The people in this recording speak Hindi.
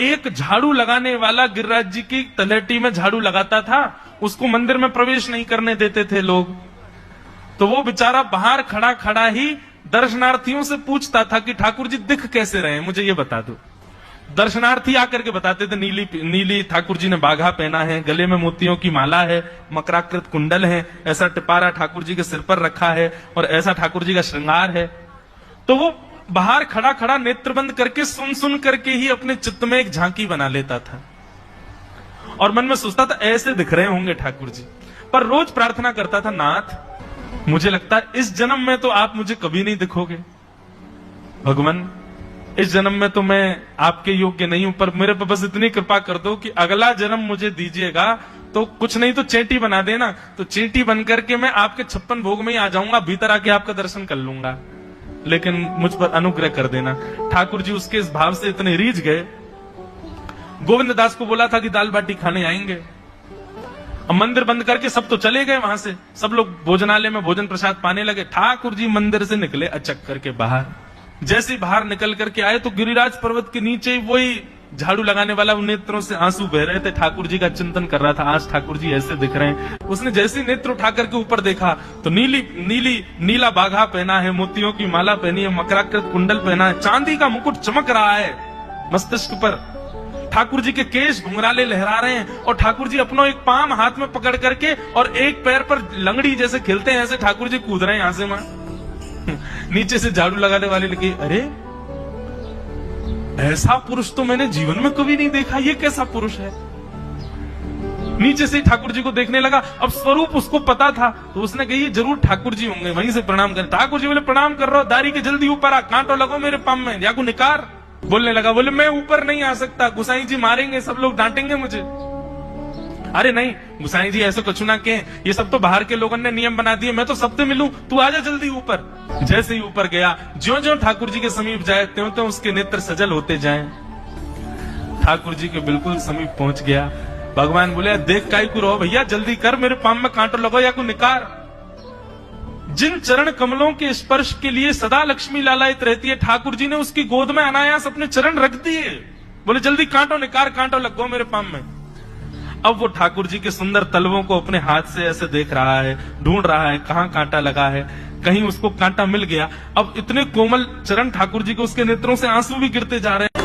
एक झाड़ू लगाने वाला गिरिराज जी की तलहटी में झाड़ू लगाता था, उसको मंदिर में प्रवेश नहीं करने देते थे लोग। तो वो बेचारा बाहर खड़ा खड़ा ही दर्शनार्थियों से पूछता था कि ठाकुर जी दिख कैसे रहे हैं, मुझे ये बता दो। दर्शनार्थी आकर के बताते थे नीली ठाकुर जी ने बाघा पहना है, गले में मोतियों की माला है, मकराकृत कुंडल है, ऐसा टिपारा ठाकुर जी के सिर पर रखा है और ऐसा ठाकुर जी का श्रृंगार है। तो वो बाहर खड़ा खड़ा नेत्र बंद करके सुन सुन करके ही अपने चित्त में एक झांकी बना लेता था और मन में सोचता था ऐसे दिख रहे होंगे ठाकुर जी। पर रोज प्रार्थना करता था, नाथ मुझे लगता है इस जन्म में तो आप मुझे कभी नहीं दिखोगे, भगवान इस जन्म में तो मैं आपके योग्य नहीं हूं, पर मेरे पर बस इतनी कृपा कर दो कि अगला जन्म मुझे दीजिएगा तो कुछ नहीं तो चेटी बना देना, तो चेटी बन करके मैं आपके 56 भोग में ही आ जाऊंगा, भीतर आके आपका दर्शन कर लूंगा, लेकिन मुझ पर अनुग्रह कर देना। ठाकुर जी उसके इस भाव से इतने रीझ गए। गोविंद दास को बोला था कि दाल बाटी खाने आएंगे, अब मंदिर बंद करके सब तो चले गए वहां से, सब लोग भोजनालय में भोजन प्रसाद पाने लगे। ठाकुर जी मंदिर से निकले अचक करके बाहर, जैसे ही बाहर निकल करके आए तो गिरिराज पर्वत के नीचे वही झाड़ू लगाने वाला नेत्रों से आंसू बह रहे थे, ठाकुर जी का चिंतन कर रहा था, आज ठाकुर जी ऐसे दिख रहे हैं। उसने जैसे नेत्र उठा करके ऊपर देखा तो नीला बाघा पहना है, मोतियों की माला पहनी है, मकराकृत कुंडल पहना है, चांदी का मुकुट चमक रहा है मस्तिष्क पर, ठाकुर जी के केश घुंघराले लहरा रहे हैं और ठाकुर जी अपना एक पाम हाथ में पकड़ करके और एक पैर पर लंगड़ी जैसे खेलते हैं ऐसे ठाकुर जी कूद रहे हैं यहां से वहां। नीचे से झाड़ू लगाने वाले लगे, अरे ऐसा पुरुष तो मैंने जीवन में कभी नहीं देखा, ये कैसा पुरुष है। नीचे से ठाकुर जी को देखने लगा, अब स्वरूप उसको पता था तो उसने कही जरूर ठाकुर जी होंगे, वहीं से प्रणाम कर। ठाकुर जी बोले प्रणाम कर रहा हूं, दारी के जल्दी ऊपर आ, कांटो लगो मेरे पाम में, या को निकार। बोलने लगा, बोले मैं ऊपर नहीं आ सकता, गुसाई जी मारेंगे, सब लोग डांटेंगे मुझे। अरे नहीं गुसाई जी ऐसे कुछ ना के, ये सब तो बाहर के लोगों ने नियम बना दिए, मैं तो सबसे मिलूं, तू आजा जल्दी ऊपर। जैसे ही ऊपर गया, ज्यों ज्यों ठाकुर जी के समीप जाए त्यों त्यों उसके नेत्र सजल होते जाएं। ठाकुर जी के बिल्कुल समीप पहुंच गया। भगवान बोले, देख काई को रहो भैया, जल्दी कर, मेरे पाम में कांटो लगो या को निकार। जिन चरण कमलों के स्पर्श के लिए सदा लक्ष्मी लालायित रहती है, ठाकुर जी ने उसकी गोद में अनायास अपने चरण रख दिए। बोले जल्दी कांटो निकार, कांटो लगो मेरे पाम में। अब वो ठाकुर जी के सुंदर तलवों को अपने हाथ से ऐसे देख रहा है, ढूंढ रहा है कहां कांटा लगा है, कहीं उसको कांटा मिल गया। अब इतने कोमल चरण ठाकुर जी के, उसके नेत्रों से आंसू भी गिरते जा रहे हैं।